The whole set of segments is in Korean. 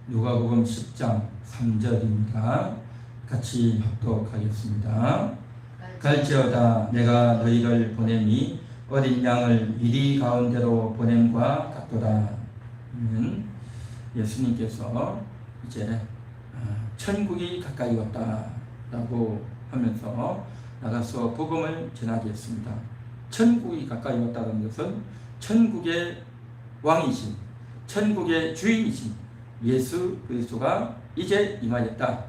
누가복음 10장 3절입니다. 같이 합독하겠습니다. 갈지어다 내가 너희를 보냄이 어린 양을 이리 가운데로 보냄과 같도다. 예수님께서 이제 천국이 가까이 왔다라고 하면서 나가서 복음을 전하겠습니다. 천국이 가까이 왔다는 것은 천국의 왕이신, 천국의 주인이신 예수 그리스도가 이제 임하였다.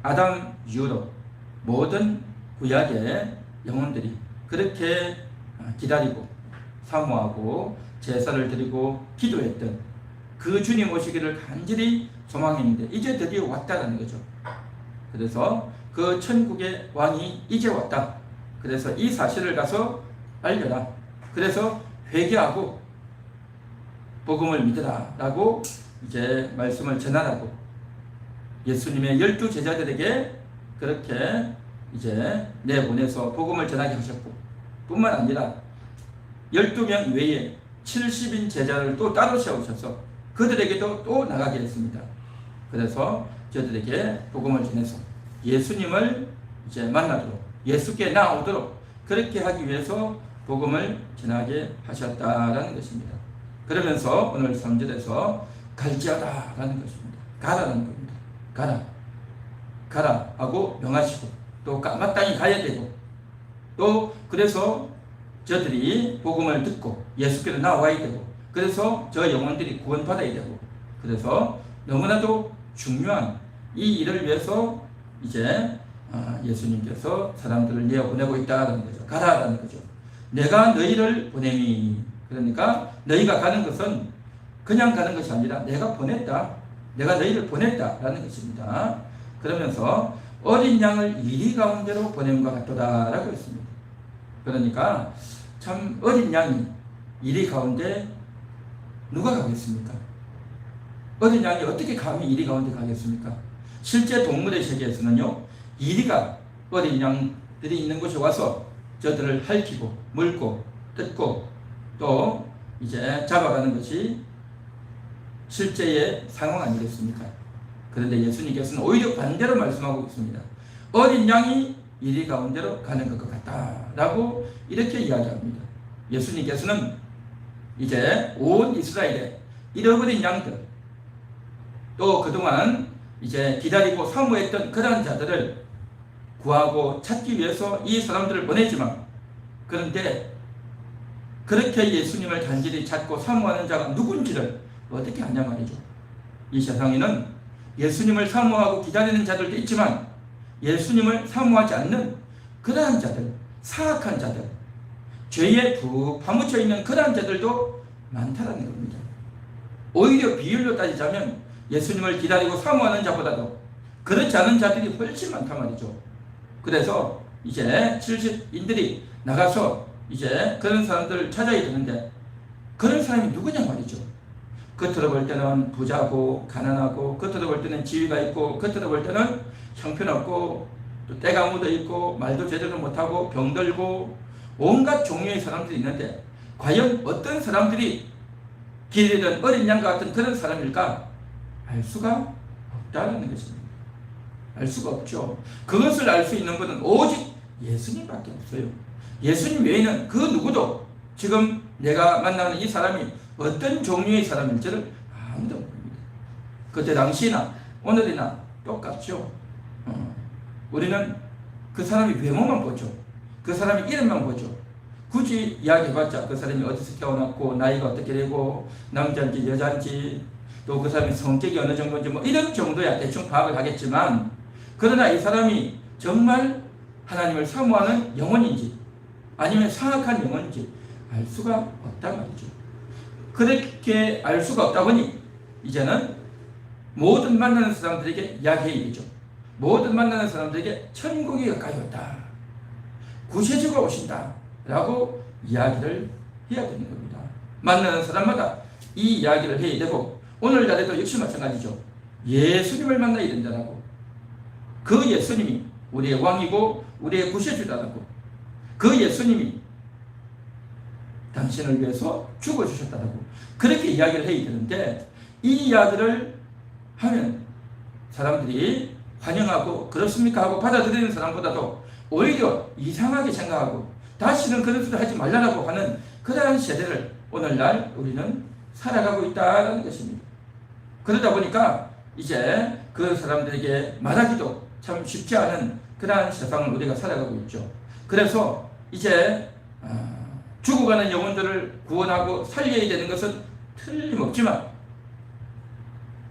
아담 이후로 모든 구약의 영혼들이 그렇게 기다리고 사모하고 제사를 드리고 기도했던 그 주님 오시기를 간절히 소망했는데 이제 드디어 왔다는 거죠. 그래서 그 천국의 왕이 이제 왔다. 그래서 이 사실을 가서 알려라. 그래서 회개하고 복음을 믿으라 라고 이제 말씀을 전하라고 예수님의 12 제자들에게 그렇게 이제 내보내서 복음을 전하게 하셨고, 뿐만 아니라 12명 외에 70인 제자를 또 따로 세우셔서 그들에게도 또 나가게 했습니다. 그래서 저들에게 복음을 전해서 예수님을 이제 만나도록, 예수께 나오도록 그렇게 하기 위해서 복음을 전하게 하셨다라는 것입니다. 그러면서 오늘 3절에서 갈지어다 라는 것입니다. 가라는 겁니다. 가라 하고 명하시고 또 마땅히 가야 되고 또 그래서 저들이 복음을 듣고 예수께로 나와야 되고 그래서 저 영혼들이 구원받아야 되고 그래서 너무나도 중요한 이 일을 위해서 이제 예수님께서 사람들을 내어보내고 있다는 거죠. 가라라는 거죠. 내가 너희를 보내니, 그러니까 너희가 가는 것은 그냥 가는 것이 아니라 내가 보냈다. 내가 너희를 보냈다라는 것입니다. 그러면서 어린 양을 이리 가운데로 보냄과 같도다 라고 했습니다. 그러니까 참 어린 양이 이리 가운데 누가 가겠습니까? 어린 양이 어떻게 감히 이리 가운데 가겠습니까? 실제 동물의 세계에서는요, 이리가 어린 양들이 있는 곳에 와서 저들을 핥히고 물고 뜯고 또 이제 잡아가는 것이 실제의 상황 아니겠습니까? 그런데 예수님께서는 오히려 반대로 말씀하고 있습니다. 어린 양이 이리 가운데로 가는 것 같다라고 이렇게 이야기합니다. 예수님께서는 이제 온 이스라엘의 잃어버린 양들, 또 그동안 이제 기다리고 사모했던 그런 자들을 구하고 찾기 위해서 이 사람들을 보내지만, 그런데 그렇게 예수님을 간절히 찾고 사모하는 자가 누군지를 어떻게 하냐 말이죠. 이 세상에는 예수님을 사모하고 기다리는 자들도 있지만 예수님을 사모하지 않는 그러한 자들, 사악한 자들, 죄에 푹 파묻혀 있는 그러한 자들도 많다는 겁니다. 오히려 비율로 따지자면 예수님을 기다리고 사모하는 자보다도 그렇지 않은 자들이 훨씬 많단 말이죠. 그래서 이제 70인들이 나가서 이제 그런 사람들을 찾아야 되는데 그런 사람이 누구냐 말이죠. 겉으로 볼 때는 부자고 가난하고, 겉으로 볼 때는 지위가 있고, 겉으로 볼 때는 형편없고, 또 때가 묻어 있고, 말도 제대로 못하고 병들고 온갖 종류의 사람들이 있는데 과연 어떤 사람들이 길이든 어린 양과 같은 그런 사람일까? 알 수가 없다는 것입니다. 알 수가 없죠. 그것을 알 수 있는 것은 오직 예수님밖에 없어요. 예수님 외에는 그 누구도 지금 내가 만나는 이 사람이 어떤 종류의 사람일지를 아무도 모릅니다. 그때 당시나 오늘이나 똑같죠. 우리는 그 사람의 외모만 보죠. 그 사람의 이름만 보죠. 굳이 이야기해봤자 그 사람이 어디서 태어났고 나이가 어떻게 되고 남자인지 여자인지 또 그 사람의 성격이 어느 정도인지 뭐 이런 정도야 대충 파악을 하겠지만, 그러나 이 사람이 정말 하나님을 사모하는 영혼인지 아니면 사악한 영혼인지 알 수가 없단 말이죠. 그렇게 알 수가 없다 보니 이제는 모든 만나는 사람들에게 이야기해야 되죠. 모든 만나는 사람들에게 천국이 가까이 왔다, 구세주가 오신다 라고 이야기를 해야 되는 겁니다. 만나는 사람마다 이 이야기를 해야 되고, 오늘날에도 역시 마찬가지죠. 예수님을 만나야 된다라고, 그 예수님이 우리의 왕이고 우리의 구세주다라고, 그 예수님이 당신을 위해서 죽어주셨다라고 그렇게 이야기를 해야 되는데, 이 이야기를 하면 사람들이 환영하고 그렇습니까 하고 받아들이는 사람보다도 오히려 이상하게 생각하고 다시는 그런 소리 하지 말라고 하는 그러한 세대를 오늘날 우리는 살아가고 있다는 것입니다. 그러다 보니까 이제 그 사람들에게 말하기도 참 쉽지 않은 그러한 세상을 우리가 살아가고 있죠. 그래서 이제 죽어가는 영혼들을 구원하고 살려야 되는 것은 틀림없지만,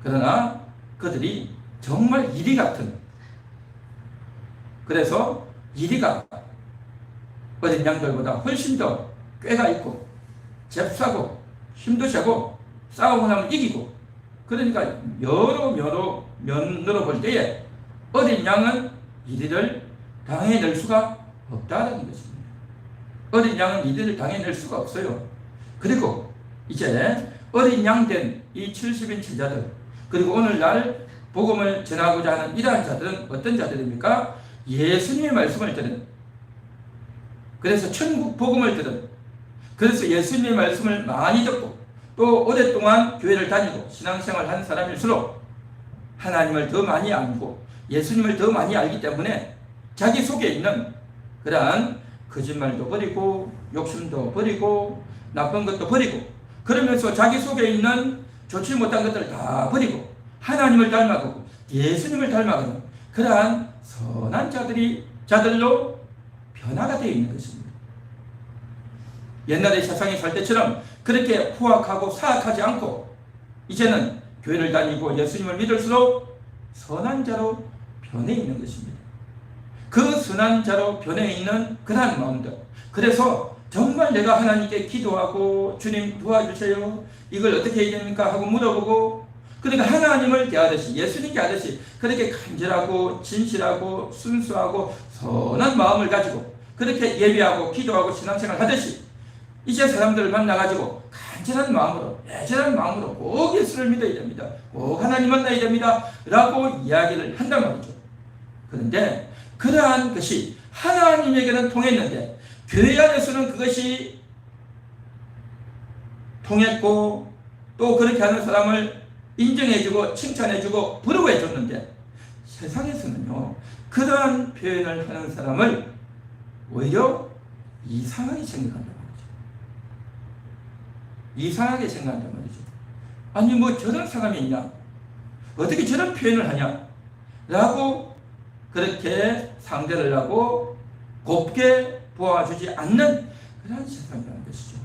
그러나 그들이 정말 이리 같은, 그래서 이리가 어린 양들보다 훨씬 더 꾀가 있고 잽싸고 힘도 세고 싸움을 하면 이기고, 그러니까 여러 면으로 볼 때에 어린 양은 이리를 당해낼 수가 없다는 것입니다. 어린 양은 이리를 당해낼 수가 없어요. 그리고 이제 어린 양 된 이 70인 제자들, 그리고 오늘날 복음을 전하고자 하는 이러한 자들은 어떤 자들입니까? 예수님의 말씀을 들은, 그래서 천국 복음을 들은, 그래서 예수님의 말씀을 많이 듣고 또 오랫동안 교회를 다니고 신앙생활을 한 사람일수록 하나님을 더 많이 알고 예수님을 더 많이 알기 때문에 자기 속에 있는 그러한 거짓말도 버리고 욕심도 버리고 나쁜 것도 버리고, 그러면서 자기 속에 있는 좋지 못한 것들을 다 버리고 하나님을 닮아가고 예수님을 닮아가는 그러한 선한 자들로 변화가 되어 있는 것입니다. 옛날에 세상에 살 때처럼 그렇게 포악하고 사악하지 않고 이제는 교회를 다니고 예수님을 믿을수록 선한 자로 변해 있는 것입니다. 그 선한 자로 변해 있는 그러한 마음들, 그래서 정말 내가 하나님께 기도하고 주님 도와주세요, 이걸 어떻게 해야 됩니까 하고 물어보고, 그러니까 하나님을 대하듯이 예수님 대하듯이 그렇게 간절하고 진실하고 순수하고 선한 마음을 가지고 그렇게 예배하고 기도하고 신앙생활 하듯이 이제 사람들을 만나가지고 간절한 마음으로 애절한 마음으로 꼭 예수를 믿어야 됩니다, 꼭 하나님 만나야 됩니다 라고 이야기를 한단 말이죠. 그런데 그러한 것이 하나님에게는 통했는데 교회 안에서는 그것이 통했고 또 그렇게 하는 사람을 인정해주고 칭찬해주고 부러워해줬는데, 세상에서는요 그러한 표현을 하는 사람을 오히려 이상하게 생각한단 말이죠. 이상하게 생각한단 말이죠. 아니 뭐 저런 사람이 있냐, 어떻게 저런 표현을 하냐 라고 그렇게 상대를 하고 곱게 보아주지 않는 그런 세상이라는 것이죠.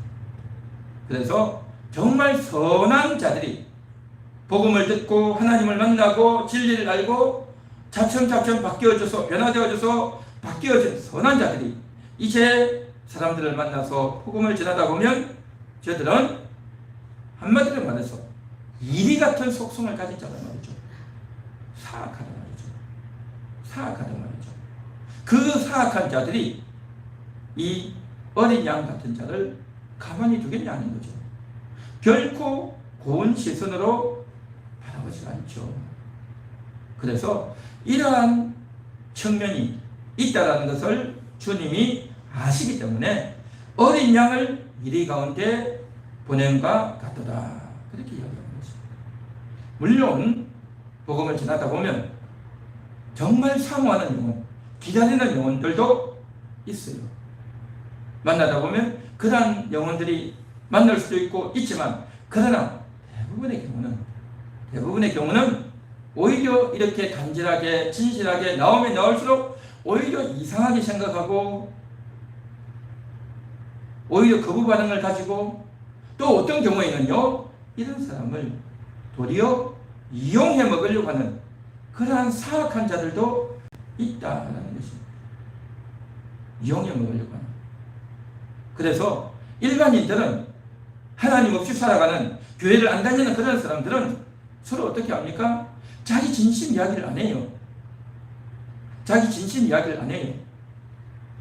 그래서 정말 선한 자들이 복음을 듣고 하나님을 만나고 진리를 알고 차츰차츰 바뀌어져서 변화되어져서 바뀌어진 선한 자들이 이제 사람들을 만나서 복음을 전하다 보면 저들은 한마디로 말해서 이리 같은 속성을 가진 자란 말이죠. 사악하단 말이죠. 사악하단 말이죠. 그 사악한 자들이 이 어린 양 같은 자를 가만히 두겠냐 하는 거죠. 결코 고운 시선으로 바라보지 않죠. 그래서 이러한 측면이 있다라는 것을 주님이 아시기 때문에 어린 양을 이리 가운데 보냄과 같도다, 그렇게 이야기하는 거죠. 물론 복음을 전하다 보면 정말 사모하는 영혼, 기다리는 영혼들도 있어요. 만나다 보면 그러한 영혼들이 만날 수도 있고 있지만, 그러나 대부분의 경우는 오히려 이렇게 간절하게 진실하게 나오면 나올수록 오히려 이상하게 생각하고 오히려 거부 반응을 가지고, 또 어떤 경우에는요 이런 사람을 도리어 이용해 먹으려고 하는 그러한 사악한 자들도 있다라는 것입니다. 이용해 먹으려고 하는. 그래서 일반인들은 하나님 없이 살아가는, 교회를 안 다니는 그런 사람들은 서로 어떻게 합니까? 자기 진심 이야기를 안 해요. 자기 진심 이야기를 안 해요.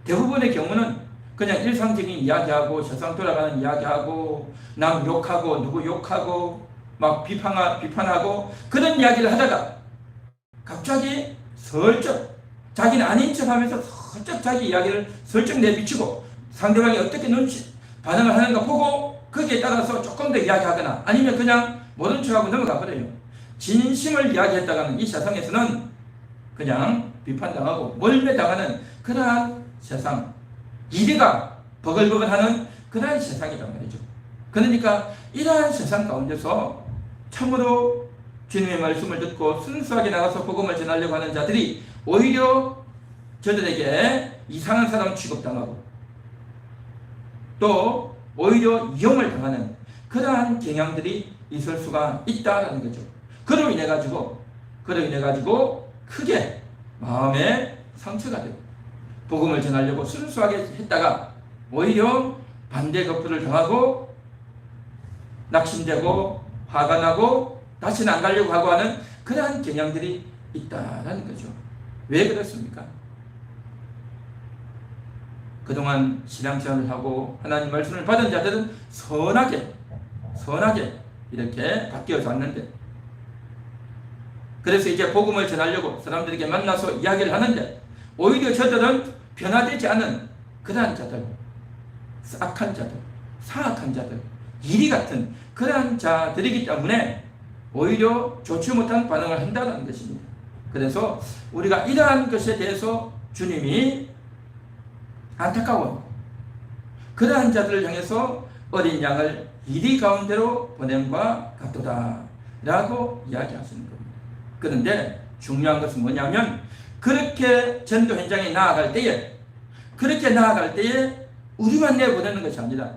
대부분의 경우는 그냥 일상적인 이야기하고 세상 돌아가는 이야기하고 남 욕하고 누구 욕하고 막 비판하고 그런 이야기를 하다가 갑자기 슬쩍 자기는 아닌 척하면서 슬쩍 자기 이야기를 슬쩍 내비치고 상대방이 어떻게 반응을 하는가 보고 거기에 따라서 조금 더 이야기하거나 아니면 그냥 모른 척하고 넘어가 버려요. 진심을 이야기했다가는 이 세상에서는 그냥 비판당하고 멀매당하는 그러한 세상, 이리가 버글버글하는 그러한 세상이란 말이죠. 그러니까 이러한 세상 가운데서 참으로 주님의 말씀을 듣고 순수하게 나가서 복음을 전하려고 하는 자들이 오히려 저들에게 이상한 사람 취급당하고 또 오히려 이용을 당하는 그러한 경향들이 있을 수가 있다라는 거죠. 그로 인해 가지고 크게 마음에 상처가 되고 복음을 전하려고 순수하게 했다가 오히려 반대 거부를 당하고 낙심되고 화가 나고 다시는 안 가려고 하고 하는 그러한 경향들이 있다라는 거죠. 왜 그렇습니까? 그동안 신앙생활을 하고 하나님 말씀을 받은 자들은 선하게 이렇게 바뀌어서 왔는데, 그래서 이제 복음을 전하려고 사람들에게 만나서 이야기를 하는데 오히려 저들은 변화되지 않은 그러한 자들, 악한 자들, 사악한 자들, 이리 같은 그러한 자들이기 때문에 오히려 좋지 못한 반응을 한다는 것입니다. 그래서 우리가 이러한 것에 대해서 주님이 안타까워 그러한 자들을 향해서 어린 양을 이리 가운데로 보냄과 같도다 라고 이야기하시는 겁니다. 그런데 중요한 것은 뭐냐면 그렇게 전도 현장에 나아갈 때에 우리만 내보내는 것이 아니라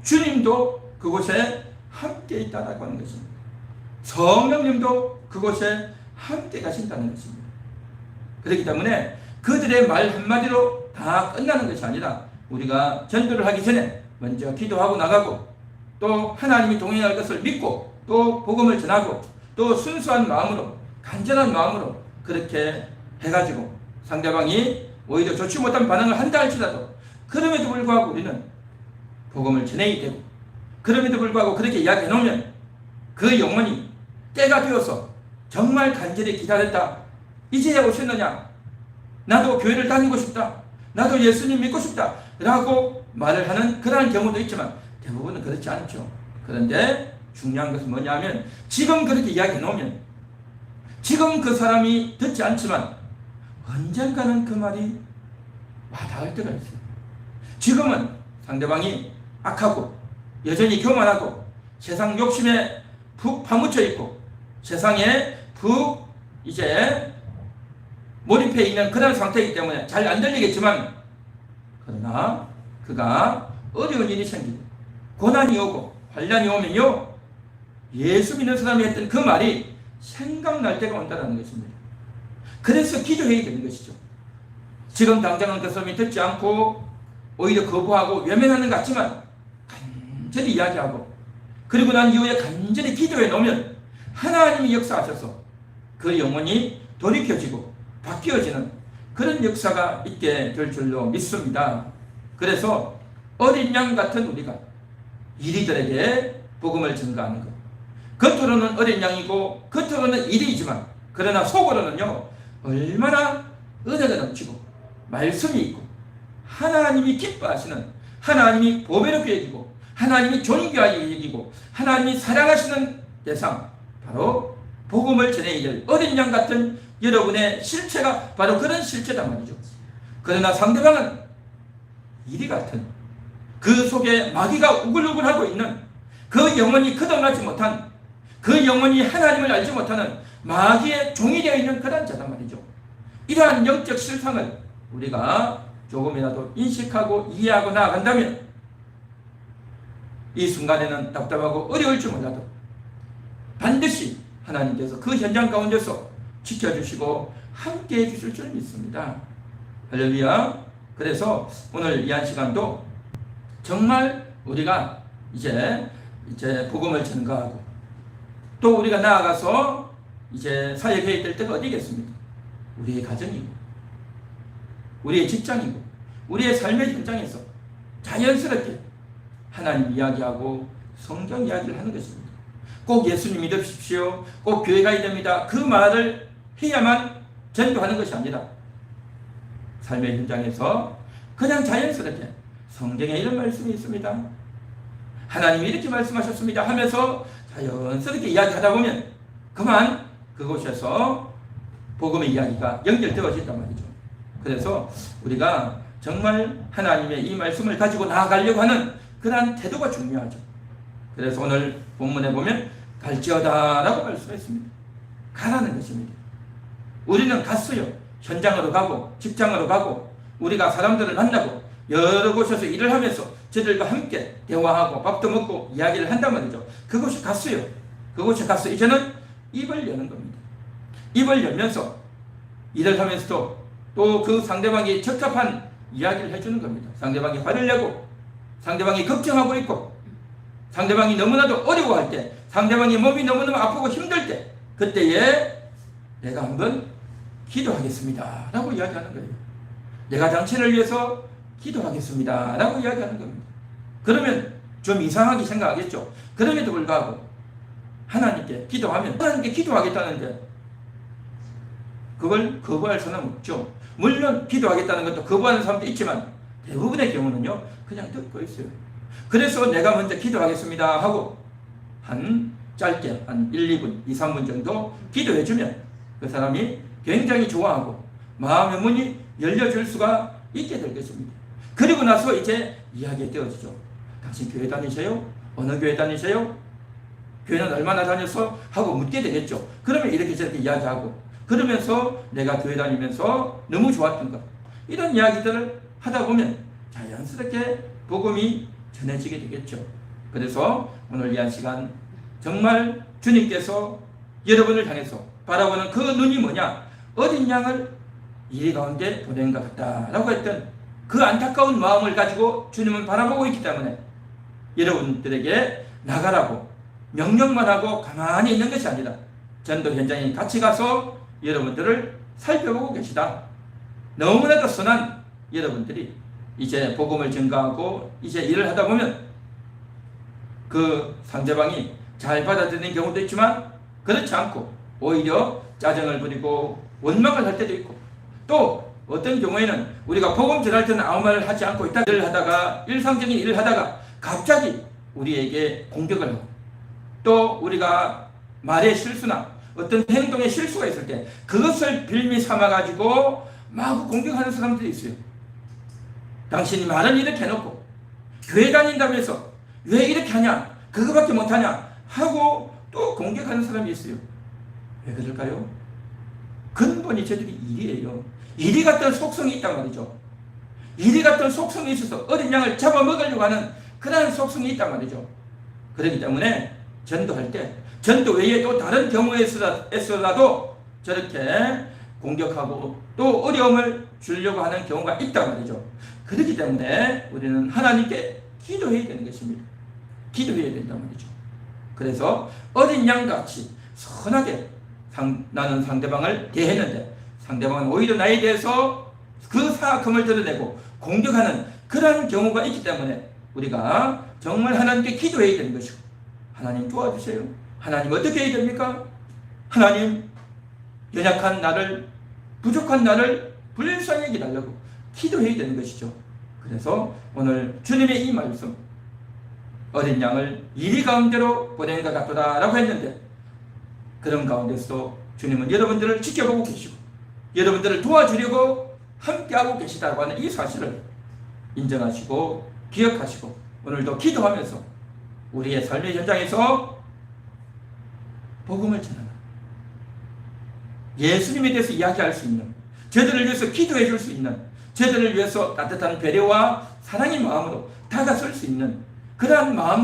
주님도 그곳에 함께 있다라고 하는 것입니다. 성령님도 그곳에 함께 가신다는 것입니다. 그렇기 때문에 그들의 말 한마디로 다 끝나는 것이 아니라 우리가 전도를 하기 전에 먼저 기도하고 나가고 또 하나님이 동행할 것을 믿고 또 복음을 전하고 또 순수한 마음으로 간절한 마음으로 그렇게 해가지고 상대방이 오히려 좋지 못한 반응을 한다 할지라도 그럼에도 불구하고 우리는 복음을 전해야 되고 그럼에도 불구하고 그렇게 이야기해 놓으면 그 영혼이 때가 되어서 정말 간절히 기다렸다. 이제야 오셨느냐? 나도 교회를 다니고 싶다. 나도 예수님 믿고 싶다. 라고 말을 하는 그러한 경우도 있지만 대부분은 그렇지 않죠. 그런데 중요한 것은 뭐냐면 지금 그렇게 이야기해 놓으면 지금 그 사람이 듣지 않지만 언젠가는 그 말이 와닿을 때가 있어요. 지금은 상대방이 악하고 여전히 교만하고 세상 욕심에 푹 파묻혀 있고 세상에 푹 이제 몰입해 있는 그런 상태이기 때문에 잘 안 들리겠지만 그러나 그가 어려운 일이 생기고 고난이 오고 환난이 오면요 예수 믿는 사람이 했던 그 말이 생각날 때가 온다는 것입니다. 그래서 기도해야 되는 것이죠. 지금 당장은 그 사람이 듣지 않고 오히려 거부하고 외면하는 것 같지만 간절히 이야기하고 그리고 난 이후에 간절히 기도해 놓으면 하나님이 역사하셔서 그 영혼이 돌이켜지고 바뀌어지는 그런 역사가 있게 될 줄로 믿습니다. 그래서 어린 양 같은 우리가 이리들에게 복음을 전가하는 것. 겉으로는 어린 양이고 겉으로는 이리이지만 그러나 속으로는요 얼마나 은혜가 넘치고 말씀이 있고 하나님이 기뻐하시는 하나님이 보배롭게 여기고 하나님이 존귀하게 여기고 하나님이 사랑하시는 대상 바로 복음을 전해야 될 어린 양 같은 여러분의 실체가 바로 그런 실체단 말이죠. 그러나 상대방은 이리 같은 그 속에 마귀가 우글우글하고 있는 그 영혼이 거듭나지 못한 그 영혼이 하나님을 알지 못하는 마귀의 종이 되어 있는 그런 자단 말이죠. 이러한 영적 실상을 우리가 조금이라도 인식하고 이해하고 나아간다면 이 순간에는 답답하고 어려울지 몰라도 반드시 하나님께서 그 현장 가운데서 지켜주시고 함께 해주실 줄 믿습니다. 할렐루야. 그래서 오늘 이 한 시간도 정말 우리가 이제 복음을 전가하고 또 우리가 나아가서 이제 사역해야 될 때가 어디겠습니까? 우리의 가정이고 우리의 직장이고 우리의 삶의 현장에서 자연스럽게 하나님 이야기하고 성경 이야기를 하는 것입니다. 꼭 예수님 믿으십시오. 꼭 교회 가야 됩니다. 그 말을 해야만 전도하는 것이 아니라 삶의 현장에서 그냥 자연스럽게 성경에 이런 말씀이 있습니다. 하나님이 이렇게 말씀하셨습니다 하면서 자연스럽게 이야기하다 보면 그만 그곳에서 복음의 이야기가 연결되어진단 말이죠. 그래서 우리가 정말 하나님의 이 말씀을 가지고 나아가려고 하는 그러한 태도가 중요하죠. 그래서 오늘 본문에 보면 갈지어다 라고 말씀했습니다. 가라는 것입니다. 우리는 갔어요. 현장으로 가고 직장으로 가고 우리가 사람들을 만나고 여러 곳에서 일을 하면서 저들과 함께 대화하고 밥도 먹고 이야기를 한단 말이죠. 그곳에 갔어요. 그곳에 가서 이제는 입을 여는 겁니다. 입을 열면서 일을 하면서도 또 그 상대방이 적합한 이야기를 해주는 겁니다. 상대방이 화를 내고 상대방이 걱정하고 있고 상대방이 너무나도 어려워할 때 상대방이 몸이 너무너무 아프고 힘들 때 그때에 내가 한번 기도하겠습니다 라고 이야기하는 거예요. 내가 당신을 위해서 기도하겠습니다 라고 이야기하는 겁니다. 그러면 좀 이상하게 생각하겠죠. 그럼에도 불구하고 하나님께 기도하면 하나님께 기도하겠다는데 그걸 거부할 사람은 없죠. 물론 기도하겠다는 것도 거부하는 사람도 있지만 대부분의 경우는요 그냥 듣고 있어요. 그래서 내가 먼저 기도하겠습니다 하고 한 짧게 한 1, 2분, 2, 3분 정도 기도해주면 그 사람이 굉장히 좋아하고 마음의 문이 열려줄 수가 있게 될 것입니다. 그리고 나서 이제 이야기가 되어지죠. 당신 교회 다니세요? 어느 교회 다니세요? 교회는 얼마나 다녀서? 하고 묻게 되겠죠. 그러면 이렇게 저렇게 이야기하고 그러면서 내가 교회 다니면서 너무 좋았던 것 이런 이야기들을 하다 보면 자연스럽게 복음이 전해지게 되겠죠. 그래서 오늘 이 한 시간 정말 주님께서 여러분을 향해서 바라보는 그 눈이 뭐냐? 어린 양을 이리 가운데 보낸 것 같다라고 했던 그 안타까운 마음을 가지고 주님은 바라보고 있기 때문에 여러분들에게 나가라고 명령만 하고 가만히 있는 것이 아니라 전도 현장에 같이 가서 여러분들을 살펴보고 계시다. 너무나도 선한 여러분들이 이제 복음을 전가하고 이제 일을 하다 보면 그 상대방이 잘 받아들이는 경우도 있지만 그렇지 않고 오히려 짜증을 부리고 원망을 할 때도 있고 또 어떤 경우에는 우리가 복음 전할 때는 아무 말을 하지 않고 있다 일을 하다가 일상적인 일을 하다가 갑자기 우리에게 공격을 하고 또 우리가 말의 실수나 어떤 행동의 실수가 있을 때 그것을 빌미 삼아가지고 마구 공격하는 사람들이 있어요. 당신이 말은 이렇게 해놓고 교회 다닌다면서 왜 이렇게 하냐 그거밖에 못하냐 하고 또 공격하는 사람이 있어요. 왜 그럴까요? 근본이 저들이 일이에요. 이리 같은 속성이 있단 말이죠. 이리 같은 속성이 있어서 어린 양을 잡아먹으려고 하는 그런 속성이 있단 말이죠. 그렇기 때문에 전도할 때 전도 외에 또 다른 경우에서라도 저렇게 공격하고 또 어려움을 주려고 하는 경우가 있단 말이죠. 그렇기 때문에 우리는 하나님께 기도해야 되는 것입니다. 기도해야 된단 말이죠. 그래서 어린 양같이 선하게 나는 상대방을 대했는데 상대방은 오히려 나에 대해서 그 사악함을 드러내고 공격하는 그런 경우가 있기 때문에 우리가 정말 하나님께 기도해야 되는 것이고 하나님 도와주세요. 하나님 어떻게 해야 됩니까? 하나님 연약한 나를 부족한 나를 불쌍히 여기달라고 기도해야 되는 것이죠. 그래서 오늘 주님의 이 말씀 어린 양을 이리 가운데로 보낸 것 같도다 라고 했는데 그런 가운데서도 주님은 여러분들을 지켜보고 계시고 여러분들을 도와주려고 함께하고 계시다고 하는 이 사실을 인정하시고 기억하시고 오늘도 기도하면서 우리의 삶의 현장에서 복음을 전하는 예수님에 대해서 이야기할 수 있는 저들을 위해서 기도해 줄 수 있는 저들을 위해서 따뜻한 배려와 사랑의 마음으로 다가설 수 있는 그러한 마음